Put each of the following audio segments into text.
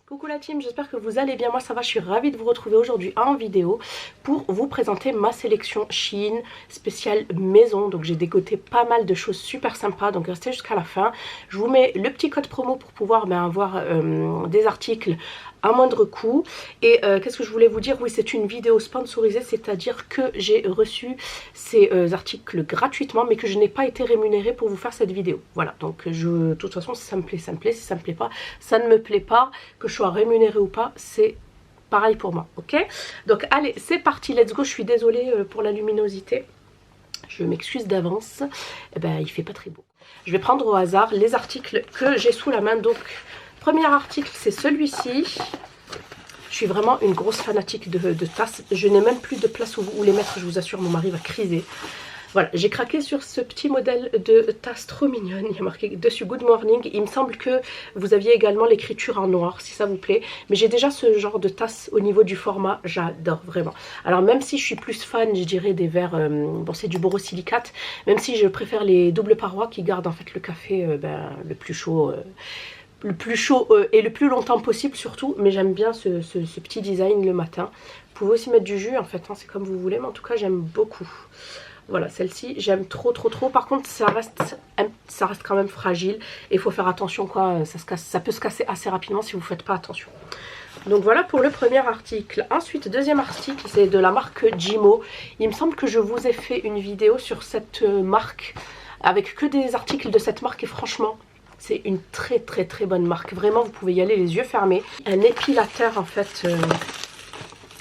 Coucou la team, j'espère que vous allez bien, moi ça va, je suis ravie de vous retrouver aujourd'hui en vidéo pour vous présenter ma sélection Shein spéciale maison. Donc j'ai dégoté pas mal de choses super sympas, donc restez jusqu'à la fin. Je vous mets le petit code promo pour pouvoir avoir des articles à moindre coût. Et qu'est-ce que je voulais vous dire? Oui, c'est une vidéo sponsorisée, c'est-à-dire que j'ai reçu ces articles gratuitement, mais que je n'ai pas été rémunérée pour vous faire cette vidéo. Voilà, donc de toute façon, si ça me plaît, ça me plaît. Si ça me plaît pas, ça ne me plaît pas. Que je sois rémunérée ou pas, c'est pareil pour moi, ok? Donc allez, c'est parti, let's go. Je suis désolée pour la luminosité. Je m'excuse d'avance. Eh ben, il fait pas très beau. Je vais prendre au hasard les articles que j'ai sous la main. Donc, premier article, c'est celui-ci. Je suis vraiment une grosse fanatique de tasses. Je n'ai même plus de place où les mettre, je vous assure, mon mari va criser. Voilà, j'ai craqué sur ce petit modèle de tasse trop mignonne. Il y a marqué dessus Good Morning. Il me semble que vous aviez également l'écriture en noir, si ça vous plaît. Mais j'ai déjà ce genre de tasse au niveau du format. J'adore vraiment. Alors même si je suis plus fan, je dirais, des verres... bon, c'est du borosilicate. Même si je préfère les doubles parois qui gardent en fait le café le plus chaud... et le plus longtemps possible surtout, mais j'aime bien ce petit design le matin. Vous pouvez aussi mettre du jus en fait, hein, c'est comme vous voulez, mais en tout cas j'aime beaucoup. Voilà, celle-ci j'aime trop. Par contre ça reste quand même fragile et il faut faire attention quoi, ça peut se casser assez rapidement si vous ne faites pas attention. Donc voilà pour le premier article. Ensuite, deuxième article, c'est de la marque Jimo. Il me semble que je vous ai fait une vidéo sur cette marque avec que des articles de cette marque et franchement c'est une très bonne marque. Vraiment, vous pouvez y aller les yeux fermés. Un épilateur en fait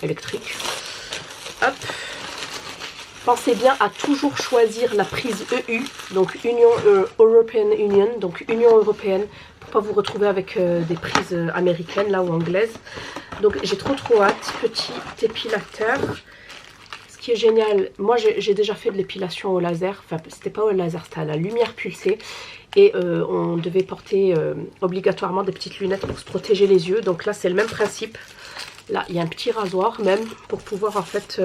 électrique. Hop. Pensez bien à toujours choisir la prise EU, donc European Union, donc Union Européenne, pour pas vous retrouver avec des prises américaines là ou anglaises. Donc j'ai trop hâte. Petit épilateur. Ce qui est génial, moi j'ai déjà fait de l'épilation au laser, enfin c'était pas au laser, c'était à la lumière pulsée. Et on devait porter obligatoirement des petites lunettes pour se protéger les yeux. Donc là c'est le même principe. Là il y a un petit rasoir même pour pouvoir en fait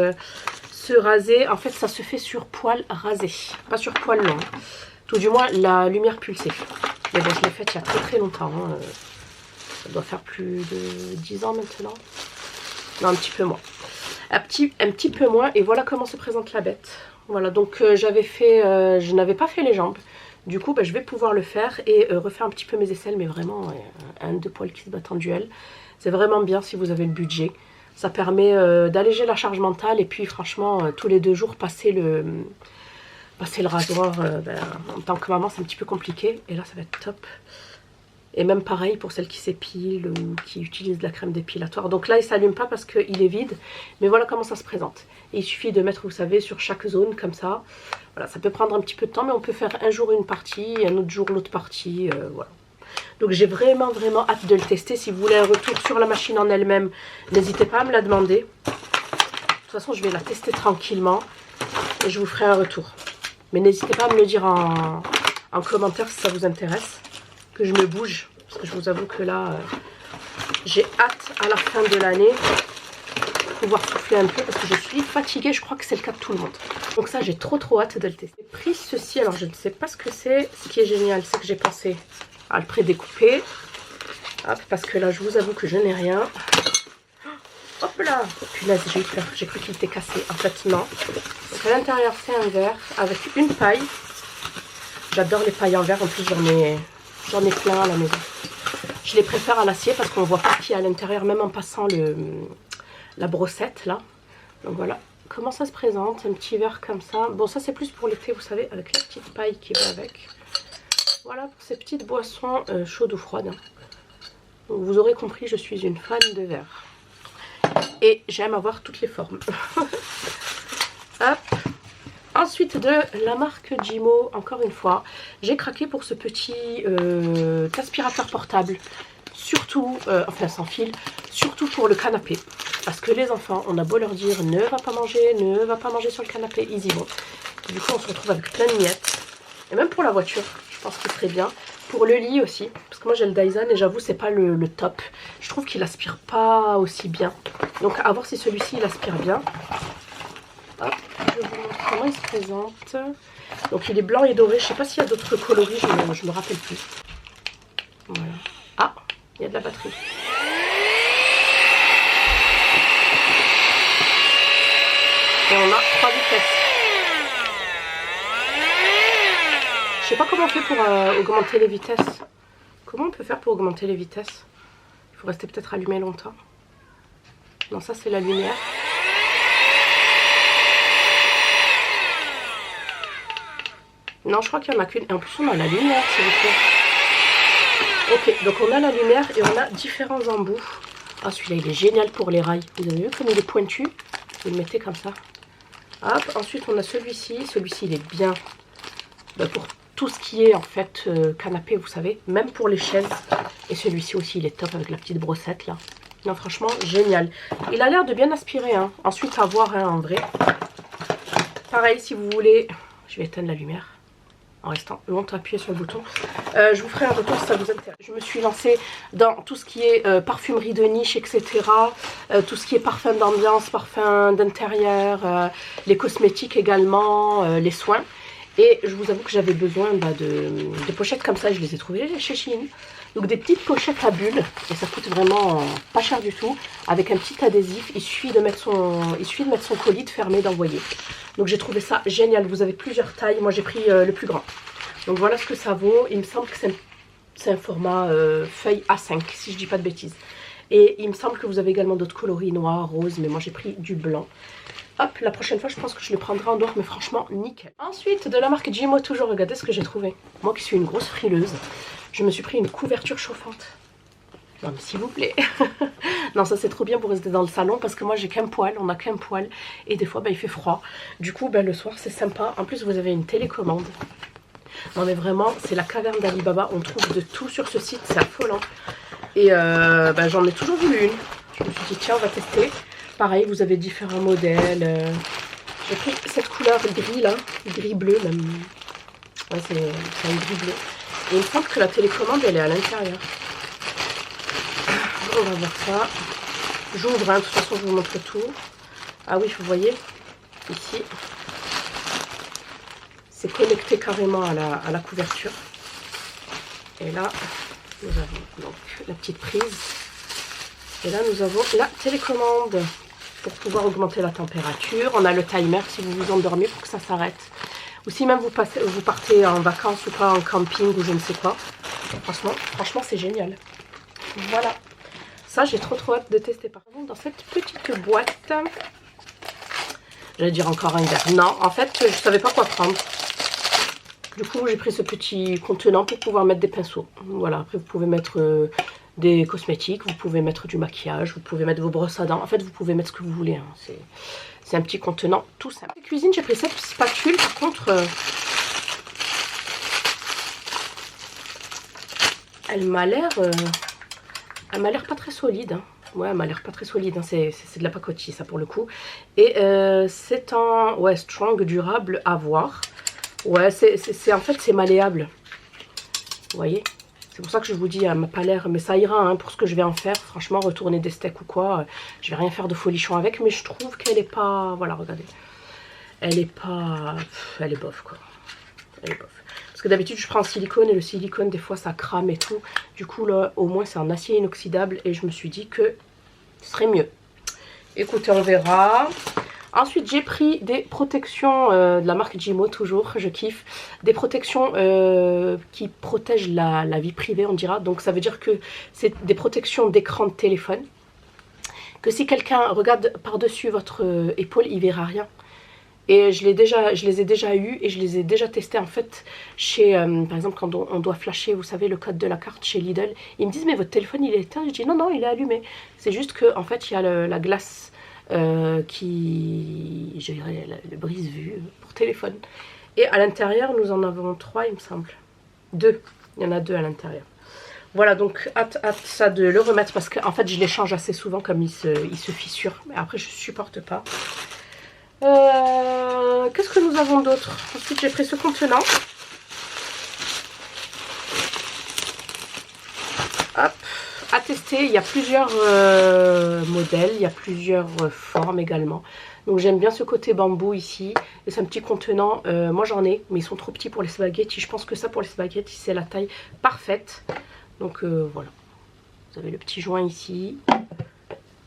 se raser. En fait ça se fait sur poil rasé, pas sur poil long. Tout du moins la lumière pulsée. Mais bon je l'ai faite il y a très longtemps. Hein. Ça doit faire plus de 10 ans maintenant. Non, un petit peu moins. Un petit peu moins. Et voilà comment se présente la bête. Voilà, donc j'avais fait... je n'avais pas fait les jambes. Du coup, je vais pouvoir le faire et refaire un petit peu mes aisselles, mais vraiment deux poils qui se battent en duel. C'est vraiment bien si vous avez le budget. Ça permet d'alléger la charge mentale et puis franchement, tous les 2 jours, passer le rasoir. En tant que maman, c'est un petit peu compliqué. Et là, ça va être top. Et même pareil pour celles qui s'épilent ou qui utilisent de la crème dépilatoire. Donc là, il ne s'allume pas parce qu'il est vide. Mais voilà comment ça se présente. Et il suffit de mettre, vous savez, sur chaque zone comme ça. Voilà, ça peut prendre un petit peu de temps, mais on peut faire un jour une partie, et un autre jour l'autre partie. Voilà. Donc j'ai vraiment hâte de le tester. Si vous voulez un retour sur la machine en elle-même, n'hésitez pas à me la demander. De toute façon, je vais la tester tranquillement et je vous ferai un retour. Mais n'hésitez pas à me le dire en commentaire si ça vous intéresse. Que je me bouge, parce que je vous avoue que là, j'ai hâte à la fin de l'année de pouvoir souffler un peu, parce que je suis fatiguée, je crois que c'est le cas de tout le monde. Donc ça, j'ai trop hâte de le tester. J'ai pris ceci, alors je ne sais pas ce que c'est. Ce qui est génial, c'est que j'ai pensé à le prédécouper. Hop, parce que là, je vous avoue que je n'ai rien. Hop là, punaise, j'ai eu peur, j'ai cru qu'il était cassé. En fait, non. Donc à l'intérieur, c'est un verre avec une paille. J'adore les pailles en verre, en plus j'en ai plein à la maison. Je les préfère à l'acier parce qu'on voit pas ce qu'il y a à l'intérieur, même en passant la brossette là. Donc voilà comment ça se présente, un petit verre comme ça. Bon, ça c'est plus pour l'été, vous savez, avec la petite paille qui va avec. Voilà pour ces petites boissons chaudes ou froides. Donc, vous aurez compris, je suis une fan de verre. Et j'aime avoir toutes les formes. Hop. Ensuite de la marque Jimo, encore une fois, j'ai craqué pour ce petit aspirateur portable. Surtout, enfin sans fil, surtout pour le canapé. Parce que les enfants, on a beau leur dire ne va pas manger sur le canapé, ils y vont. Du coup, on se retrouve avec plein de miettes. Et même pour la voiture, je pense qu'il serait bien. Pour le lit aussi, parce que moi j'ai le Dyson et j'avoue c'est pas le top. Je trouve qu'il aspire pas aussi bien. Donc à voir si celui-ci il aspire bien. Hop, je vous montre comment il se présente. Donc il est blanc et doré. Je sais pas s'il y a d'autres coloris, je me rappelle plus. Voilà. Ah, il y a de la batterie. Et on a 3 vitesses. Je sais pas comment on fait pour augmenter les vitesses. Comment on peut faire pour augmenter les vitesses? Il faut rester peut-être allumé longtemps. Non, ça c'est la lumière. Non, je crois qu'il n'y en a qu'une. Et en plus, on a la lumière, s'il vous plaît. Ok, donc on a la lumière et on a différents embouts. Ah, celui-là, il est génial pour les rails. Vous avez vu comme il est pointu? Vous le mettez comme ça. Hop, ensuite, on a celui-ci. Celui-ci, il est bien pour tout ce qui est, en fait, canapé, vous savez. Même pour les chaises. Et celui-ci aussi, il est top avec la petite brossette, là. Non, franchement, génial. Il a l'air de bien aspirer, hein. Ensuite, à voir, hein, en vrai. Pareil, si vous voulez... Je vais éteindre la lumière. En restant longtemps appuyé sur le bouton. Je vous ferai un retour si ça vous intéresse. Je me suis lancée dans tout ce qui est parfumerie de niche, etc. Tout ce qui est parfum d'ambiance, parfum d'intérieur, les cosmétiques également, les soins. Et je vous avoue que j'avais besoin de pochettes comme ça. Je les ai trouvées chez Shein. Donc des petites pochettes à bulles. Et ça coûte vraiment pas cher du tout. Avec un petit adhésif. Il suffit de mettre son colis, de fermer, d'envoyer. Donc j'ai trouvé ça génial. Vous avez plusieurs tailles. Moi j'ai pris le plus grand. Donc voilà ce que ça vaut. Il me semble que c'est un format feuille A5 si je dis pas de bêtises. Et il me semble que vous avez également d'autres coloris noirs, roses. Mais moi j'ai pris du blanc. Hop, la prochaine fois je pense que je le prendrai en noir. Mais franchement nickel. Ensuite de la marque Jimo toujours. Regardez ce que j'ai trouvé. Moi qui suis une grosse frileuse. Je me suis pris une couverture chauffante. Non mais s'il vous plaît. Non, ça c'est trop bien pour rester dans le salon parce que moi j'ai qu'un poêle, on a qu'un poêle et des fois il fait froid. Du coup le soir c'est sympa. En plus vous avez une télécommande. Non mais vraiment c'est la caverne d'Ali Baba. On trouve de tout sur ce site, c'est affolant. Et j'en ai toujours voulu une. Je me suis dit tiens on va tester. Pareil vous avez différents modèles. J'ai pris cette couleur gris là, gris bleu même. Ouais c'est un gris bleu. Et il me semble que la télécommande elle est à l'intérieur. On va voir ça. J'ouvre, hein, de toute façon je vous montre tout. Ah oui, vous voyez, ici, c'est connecté carrément à la couverture. Et là, nous avons donc la petite prise. Et là, nous avons la télécommande pour pouvoir augmenter la température. On a le timer si vous vous endormez pour que ça s'arrête. Ou si même vous partez en vacances ou pas en camping ou je ne sais quoi. Franchement c'est génial. Voilà. Ça, j'ai trop hâte de tester. Par contre, dans cette petite boîte, j'allais dire encore un verre. Non, en fait, je savais pas quoi prendre. Du coup, j'ai pris ce petit contenant pour pouvoir mettre des pinceaux. Voilà, après, vous pouvez mettre des cosmétiques, vous pouvez mettre du maquillage, vous pouvez mettre vos brosses à dents. En fait, vous pouvez mettre ce que vous voulez. Hein. C'est un petit contenant tout simple. La cuisine, j'ai pris cette spatule. Par contre, elle m'a l'air... Elle m'a l'air pas très solide. Hein. Ouais, elle m'a l'air pas très solide. Hein. C'est de la pacotille, ça, pour le coup. Et c'est en strong, durable, à voir. Ouais, en fait, c'est malléable. Vous voyez? C'est pour ça que je vous dis, elle m'a pas l'air... Mais ça ira hein, pour ce que je vais en faire. Franchement, retourner des steaks ou quoi. Je vais rien faire de folichon avec. Mais je trouve qu'elle est pas... Voilà, regardez. Elle est pas... Elle est bof, quoi. Elle est bof. Parce que d'habitude je prends en silicone et le silicone des fois ça crame et tout. Du coup là au moins c'est en acier inoxydable et je me suis dit que ce serait mieux. Écoutez on verra. Ensuite j'ai pris des protections de la marque Jimo toujours, je kiffe. Des protections qui protègent la vie privée on dira. Donc ça veut dire que c'est des protections d'écran de téléphone. Que si quelqu'un regarde par-dessus votre épaule il verra rien. Et je les ai déjà eus et je les ai déjà testés en fait chez, par exemple quand on doit flasher, vous savez, le code de la carte chez Lidl. Ils me disent mais votre téléphone il est éteint. Je dis non, non, il est allumé. C'est juste que en fait il y a la glace qui, je dirais, le brise-vue pour téléphone. Et à l'intérieur nous en avons 3 il me semble. 2, il y en a 2 à l'intérieur. Voilà donc hâte ça de le remettre parce qu'en fait je les change assez souvent comme il se fissure. Mais après je supporte pas. Qu'est-ce que nous avons d'autre? Ensuite j'ai pris ce contenant. Hop, à tester, il y a plusieurs modèles, il y a plusieurs formes également. Donc j'aime bien ce côté bambou ici. Et c'est un petit contenant, moi j'en ai, mais ils sont trop petits pour les spaghettis. Je pense que ça pour les spaghettis c'est la taille parfaite. Donc voilà, vous avez le petit joint ici.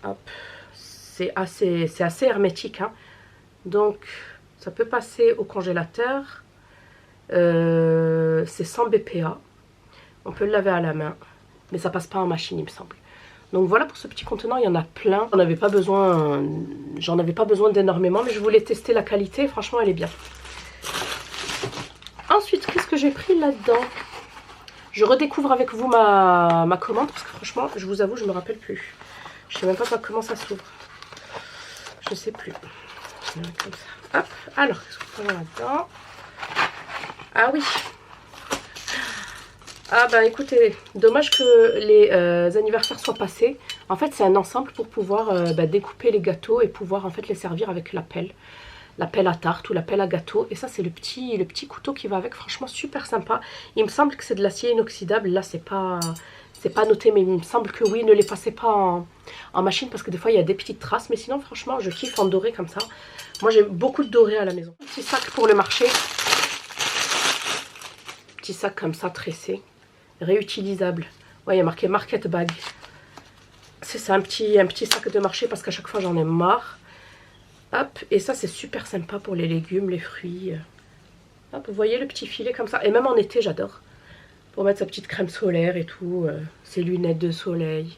Hop, c'est assez hermétique hein. Donc ça peut passer au congélateur. C'est 100 BPA. On peut le laver à la main, mais ça passe pas en machine, il me semble. Donc voilà pour ce petit contenant, il y en a plein. J'en avais pas besoin d'énormément, mais je voulais tester la qualité. Franchement, elle est bien. Ensuite, qu'est-ce que j'ai pris là-dedans? Je redécouvre avec vous ma commande, parce que franchement, je vous avoue, je me rappelle plus. Je sais même pas comment ça s'ouvre. Je sais plus. Comme ça. Hop. Alors, qu'est-ce qu'on peut avoir là-dedans? Ah oui. Ah bah écoutez, dommage que les anniversaires soient passés. En fait, c'est un ensemble pour pouvoir découper les gâteaux et pouvoir en fait les servir avec la pelle à tarte ou la pelle à gâteau. Et ça, c'est le petit couteau qui va avec. Franchement, super sympa. Il me semble que c'est de l'acier inoxydable. Là, c'est pas noté, mais il me semble que oui, ne les passez pas en machine parce que des fois, il y a des petites traces. Mais sinon, franchement, je kiffe en doré comme ça. Moi, j'ai beaucoup de doré à la maison. Petit sac pour le marché. Petit sac comme ça, tressé. Réutilisable. Ouais, il y a marqué Market Bag. C'est ça, un petit sac de marché parce qu'à chaque fois, j'en ai marre. Hop, et ça c'est super sympa pour les légumes, les fruits. Hop, vous voyez le petit filet comme ça. Et même en été, j'adore. Pour mettre sa petite crème solaire et tout. Ses lunettes de soleil.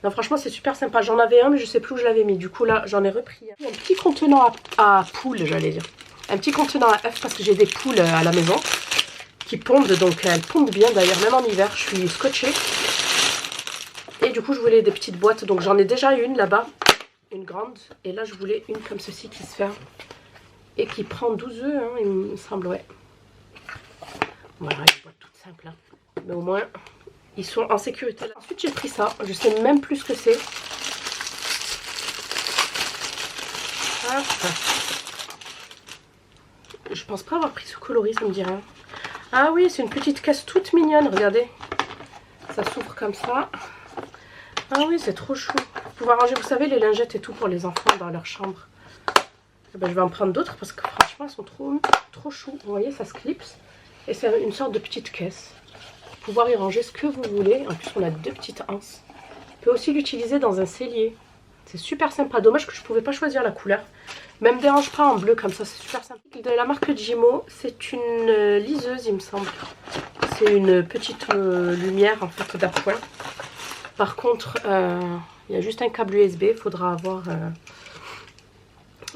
Non, franchement, c'est super sympa. J'en avais un, mais je sais plus où je l'avais mis. Du coup, là, j'en ai repris un. Un petit contenant à poules, j'allais dire. Un petit contenant à œufs parce que j'ai des poules à la maison qui pondent. Donc, elles pondent bien d'ailleurs, même en hiver. Je suis scotchée. Et du coup, je voulais des petites boîtes. Donc, j'en ai déjà une là-bas. Une grande, et là je voulais une comme ceci qui se ferme et qui prend 12 œufs, hein, il me semble, ouais. Voilà, une boîte toute simple, hein. Mais au moins ils sont en sécurité. Ensuite j'ai pris ça, je sais même plus ce que c'est. Je pense pas avoir pris ce coloris, ça me dit rien. Ah oui, c'est une petite caisse toute mignonne, regardez. Ça s'ouvre comme ça. Ah oui, c'est trop chou. Pour pouvoir ranger, vous savez, les lingettes et tout pour les enfants dans leur chambre. Et ben, je vais en prendre d'autres parce que franchement, elles sont trop chou. Vous voyez, ça se clipse. Et c'est une sorte de petite caisse. Pour pouvoir y ranger ce que vous voulez. En plus, on a deux petites anses. On peut aussi l'utiliser dans un cellier. C'est super sympa. Dommage que je ne pouvais pas choisir la couleur. Mais elle me dérange pas en bleu comme ça, c'est super sympa. De la marque Jimo, c'est une liseuse, il me semble. C'est une petite lumière en fait d'appoint. Par contre, il y a juste un câble USB, il faudra avoir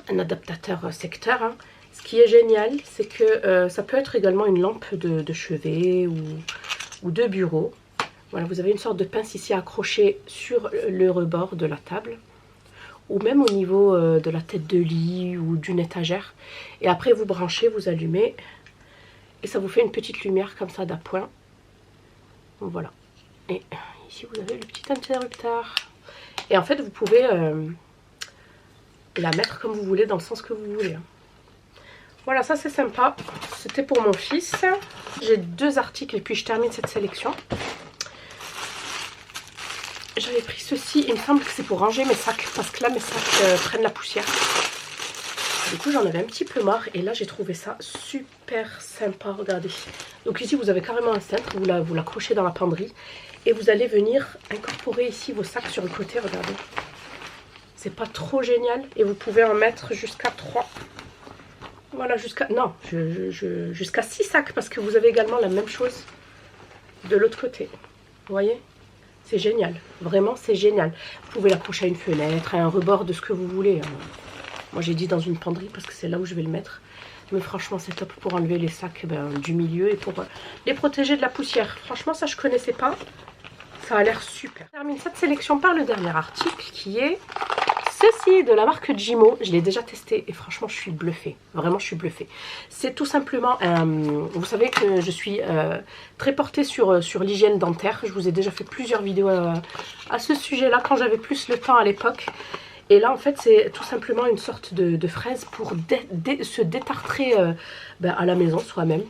un adaptateur secteur. Hein. Ce qui est génial, c'est que ça peut être également une lampe de chevet ou de bureau. Voilà, vous avez une sorte de pince ici accrochée sur le rebord de la table. Ou même au niveau de la tête de lit ou d'une étagère. Et après, vous branchez, vous allumez. Et ça vous fait une petite lumière comme ça d'appoint. Voilà. Et ici, vous avez le petit interrupteur. Et en fait, vous pouvez la mettre comme vous voulez, dans le sens que vous voulez. Voilà, ça c'est sympa. C'était pour mon fils. J'ai deux articles et puis je termine cette sélection. J'avais pris ceci. Il me semble que c'est pour ranger mes sacs. Parce que là, mes sacs prennent la poussière. Du coup, j'en avais un petit peu marre. Et là, j'ai trouvé ça super sympa. Regardez. Donc ici, vous avez carrément un cintre. Vous l'accrochez dans la penderie. Et vous allez venir incorporer ici vos sacs sur le côté, regardez. C'est pas trop génial. Et vous pouvez en mettre jusqu'à 3. Voilà, jusqu'à 6 sacs. Parce que vous avez également la même chose de l'autre côté. Vous voyez? C'est génial. Vraiment, c'est génial. Vous pouvez l'accrocher à une fenêtre, à un rebord de ce que vous voulez. Moi, j'ai dit dans une penderie parce que c'est là où je vais le mettre. Mais franchement, c'est top pour enlever les sacs du milieu et pour les protéger de la poussière. Franchement, ça, je connaissais pas. Ça a l'air super. Je termine cette sélection par le dernier article qui est ceci de la marque Jimo. Je l'ai déjà testé et franchement, je suis bluffée. Vraiment, je suis bluffée. C'est tout simplement un... Vous savez que je suis très portée sur l'hygiène dentaire. Je vous ai déjà fait plusieurs vidéos à ce sujet-là quand j'avais plus le temps à l'époque. Et là, en fait, c'est tout simplement une sorte de fraise pour se détartrer à la maison soi-même.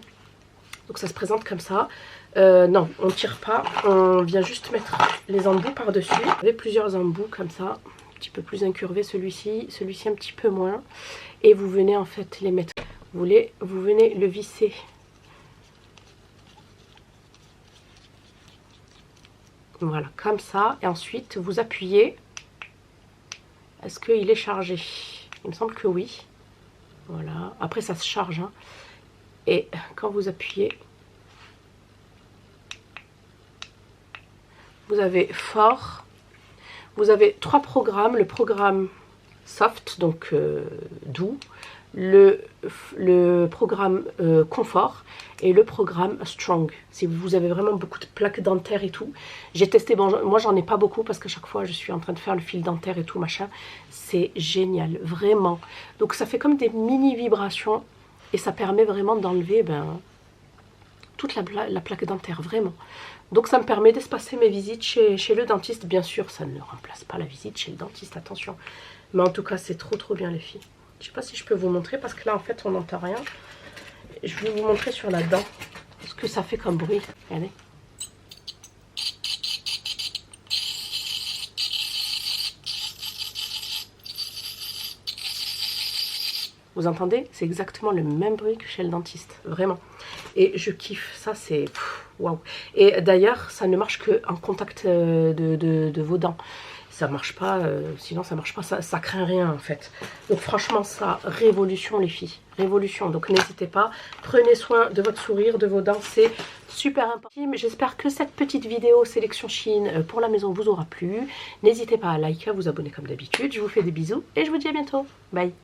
Donc ça se présente comme ça. Non, on ne tire pas. On vient juste mettre les embouts par-dessus. Vous avez plusieurs embouts comme ça. Un petit peu plus incurvé celui-ci. Celui-ci un petit peu moins. Et vous venez en fait les mettre. Vous venez le visser. Voilà, comme ça. Et ensuite, vous appuyez. Est-ce qu'il est chargé? Il me semble que oui. Voilà, après ça se charge, hein. Et quand vous appuyez, vous avez fort, vous avez 3 programmes, le programme soft, donc doux, le programme confort et le programme strong. Si vous avez vraiment beaucoup de plaques dentaires et tout, j'ai testé, bon, moi j'en ai pas beaucoup parce que chaque fois je suis en train de faire le fil dentaire et tout machin, c'est génial, vraiment. Donc ça fait comme des mini vibrations et ça permet vraiment d'enlever toute la plaque dentaire, vraiment. Donc ça me permet d'espacer mes visites chez le dentiste. Bien sûr, ça ne remplace pas la visite chez le dentiste, attention. Mais en tout cas, c'est trop bien les filles. Je sais pas si je peux vous montrer parce que là, en fait, on n'entend rien. Je vais vous montrer sur la dent ce que ça fait comme bruit. Regardez. Vous entendez? C'est exactement le même bruit que chez le dentiste, vraiment. Et je kiffe, ça c'est waouh. Et d'ailleurs, ça ne marche qu'en contact de vos dents. Ça marche pas, sinon ça marche pas, ça craint rien en fait. Donc franchement, ça, révolution les filles, révolution. Donc n'hésitez pas, prenez soin de votre sourire, de vos dents, c'est super important. J'espère que cette petite vidéo sélection Shein pour la maison vous aura plu. N'hésitez pas à liker, à vous abonner comme d'habitude. Je vous fais des bisous et je vous dis à bientôt. Bye.